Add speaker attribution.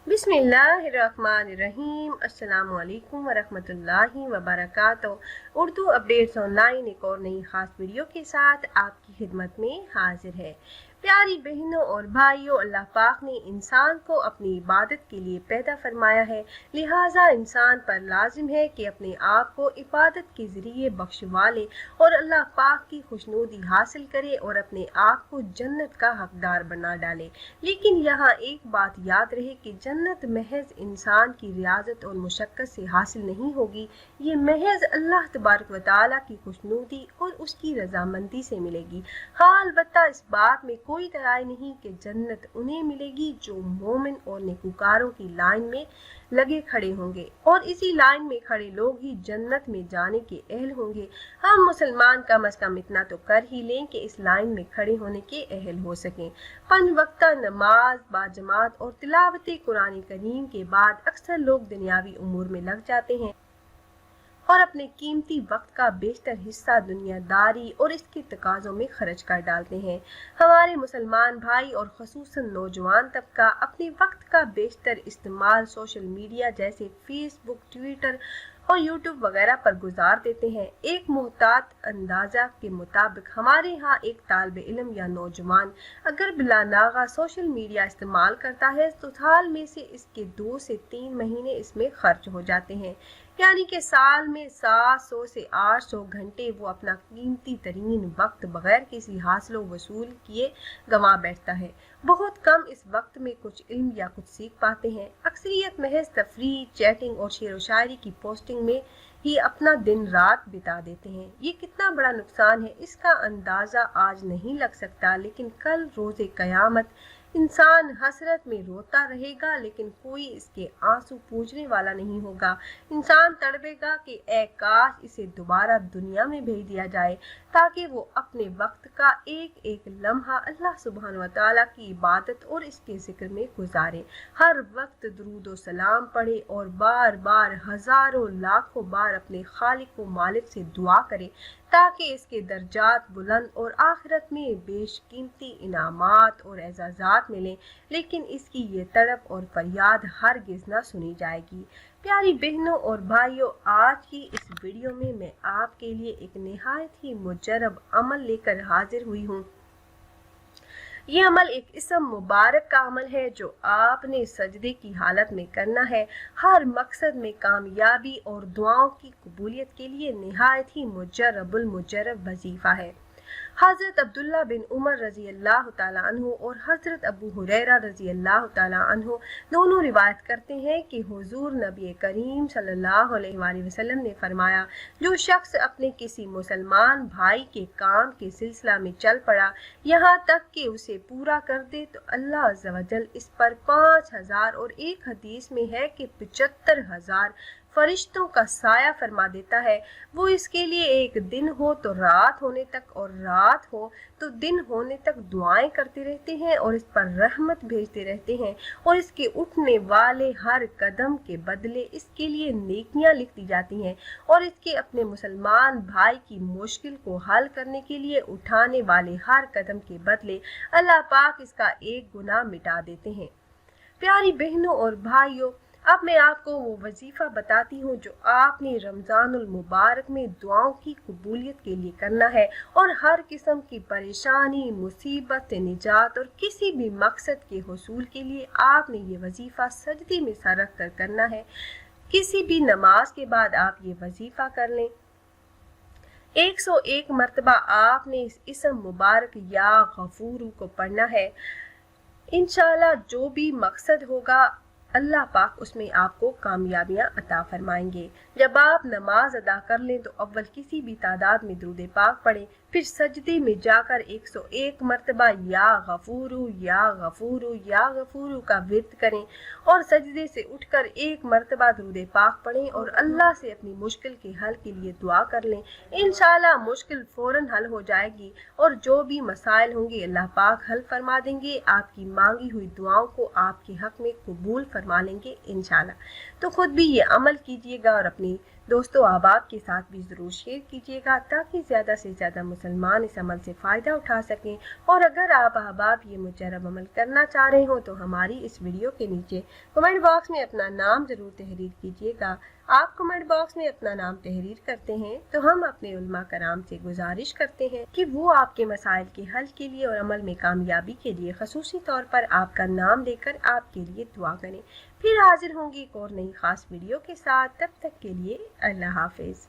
Speaker 1: बिस्मिल्लाहिर्रहमानिर्रहीम। अस्सलामु अलैकुम वरहमतुल्लाहि वबरकातुहू। उर्दू अपडेट्स ऑनलाइन एक और नई खास वीडियो के साथ आपकी खिदमत में हाजिर है। प्यारी बहनों और भाइयों, अल्लाह पाक ने इंसान को अपनी इबादत के लिए पैदा फरमाया है, लिहाजा इंसान पर लाजिम है कि अपने आप को इबादत के ज़रिए बख्शवा ले और अल्लाह पाक की खुशनुदी हासिल करे और अपने आप को जन्नत का हकदार बना डाले। लेकिन यहाँ एक बात याद रहे कि जन्नत महज इंसान की रियाजत और मुशक्क़त से हासिल नहीं होगी, ये महज अल्लाह तबारक व तआला की खुशनुदी और उसकी रजामंदी से मिलेगी। हाँ, अलबत्ता इस बात में कोई तराई नहीं कि जन्नत उन्हें मिलेगी जो मोमिन और नेकूकारों की लाइन में लगे खड़े होंगे, और इसी लाइन में खड़े लोग ही जन्नत में जाने के अहल होंगे। हम मुसलमान कम अज कम इतना तो कर ही लें कि इस लाइन में खड़े होने के अहल हो सकें। 5 वक्ता नमाज बाजमात और तिलावत कुरान करीम के बाद अक्सर लोग दुनियावी उमूर में लग जाते हैं और अपने कीमती वक्त का बेशतर हिस्सा दुनियादारी और इसके तकाज़ों में खर्च कर डालते हैं। हमारे मुसलमान भाई और ख़ुसूसन नौजवान तबका अपने वक्त का बेशतर इस्तेमाल सोशल मीडिया जैसे फेसबुक, ट्विटर और यूट्यूब वगैरह पर गुजार देते हैं। एक मुहतात अंदाज़ा के मुताबिक हमारे यहाँ एक तालिब इल्म या नौजवान अगर बिला नागा सोशल मीडिया इस्तेमाल करता है तो साल में से इसके 2 से 3 महीने इसमें खर्च हो जाते हैं, यानी कि साल में 700 से 800 घंटे वो अपना कीमती तरीन वक्त बगैर किसी हासिल वसूल किए गंवा बैठता है। बहुत कम इस वक्त में कुछ इल्म या कुछ सीख पाते हैं। अक्सरियत महज तफरीह, चैटिंग और शेर व शायरी की पोस्टिंग में ही अपना दिन रात बिता देते हैं। ये कितना बड़ा नुकसान है इसका अंदाज़ा आज नहीं लग सकता, लेकिन कल रोज़े क़यामत इंसान हसरत में रोता रहेगा, लेकिन कोई इसके आंसू पूछने वाला नहीं होगा। इंसान तड़पेगा कि ए काश इसे दोबारा दुनिया में भेज दिया जाए ताकि वो अपने वक्त का एक एक लम्हा अल्लाह सुब्हान व तआला की इबादत और इसके जिक्र में गुजारे, हर वक्त दुरूद व सलाम पढ़े और बार बार हजारों लाखों बार अपने खालिक व मालिक से दुआ करे ताकि इसके दर्जात बुलंद और आखिरत में बेशकीमती इनामात और एजाज़ात मिलें। लेकिन इसकी ये तड़प और फरियाद हरगिज़ न सुनी जाएगी। प्यारी बहनों और भाइयों, आज की इस वीडियो में मैं आपके लिए एक निहायत ही मुजरब अमल लेकर हाजिर हुई हूँ। ये अमल एक इसम मुबारक का अमल है जो आपने सजदे की हालत में करना है। हर मकसद में कामयाबी और दुआओं की कबूलियत के लिए निहायत ही मुजर्रबुल मुजर्रब वजीफा है। हज़रत अब्दुल्ला बिन उमर रज़ी अल्लाह तआला अन्हु और हज़रत अबू हुरैरा रज़ी अल्लाह तआला अन्हु दोनों रिवायत करते हैं कि हुज़ूर नबी करीम सल्लल्लाहु अलैहि वसल्लम ने फरमाया, जो शख्स अपने किसी मुसलमान भाई के काम के सिलसिला में चल पड़ा यहाँ तक कि उसे पूरा कर दे तो अल्लाह अज़्ज़ व जल इस पर 5000 और एक हदीस में है कि 75,000 फरिश्तों का साया फरमा देता है। वो इसके लिए एक दिन हो तो रात होने तक और रात हो तो दिन होने तक दुआएं करते रहते हैं और इस पर रहमत भेजते रहते हैं, और इसके उठने वाले हर कदम के बदले इसके लिए नेकियां लिख दी जाती हैं, और इसके अपने मुसलमान भाई की मुश्किल को हल करने के लिए उठाने वाले हर कदम के बदले अल्लाह पाक इसका एक गुनाह मिटा देते हैं। प्यारी बहनों और भाइयों, अब मैं आपको वो वजीफ़ा बताती हूँ जो आपने रमज़ानुल मुबारक में दुआओं की कबूलियत के लिए करना है, और हर किस्म की परेशानी, मुसीबत से निजात और किसी भी मकसद के हुसूल के लिए आपने ये वजीफ़ा सजदे में सर रख कर करना है। किसी भी नमाज के बाद आप ये वजीफ़ा कर लें। 101 मरतबा आपने इस इसम मुबारक या गफूरू को पढ़ना है। इंशाअल्लाह जो भी मकसद होगा अल्लाह पाक उसमें आपको कामयाबियां अता फरमाएंगे। जब आप नमाज अदा कर लें तो अव्वल किसी भी तादाद में दुरूद पाक पढ़ें, फिर सजदे में जाकर 101 मरतबा या गफूरू या गफूरू या गफूरू का विर्द करें, और सजदे से उठकर 1 मरतबा दुरूद पाक पढ़ें और अल्लाह से अपनी मुश्किल के हल के लिए दुआ कर लें। इंशाअल्लाह मुश्किल फौरन हल हो जाएगी और जो भी मसाइल होंगे अल्लाह पाक हल फरमा देंगे। आपकी मांगी हुई दुआओं को आपके हक में कबूल फरमा लेंगे इंशाअल्लाह। तो खुद भी ये अमल कीजिएगा और अपने दोस्तों अहबाब के साथ भी ज़रूर शेयर कीजिएगा ताकि ज़्यादा से ज़्यादा मुसलमान इस अमल से फ़ायदा उठा सकें। और अगर आप अहबाब ये मुजर्रब अमल करना चाह रहे हो तो हमारी इस वीडियो के नीचे कमेंट बॉक्स में अपना नाम ज़रूर तहरीर कीजिएगा। आप कमेंट बॉक्स में अपना नाम तहरीर करते हैं तो हम अपने उलमा कराम से गुजारिश करते हैं कि वो आपके मसाइल के हल के लिए और अमल में कामयाबी के लिए खसूसी तौर पर आपका नाम लेकर आपके लिए दुआ करें। फिर हाजिर होंगी एक और नई खास वीडियो के साथ। तब तक के लिए अल्लाह हाफिज़।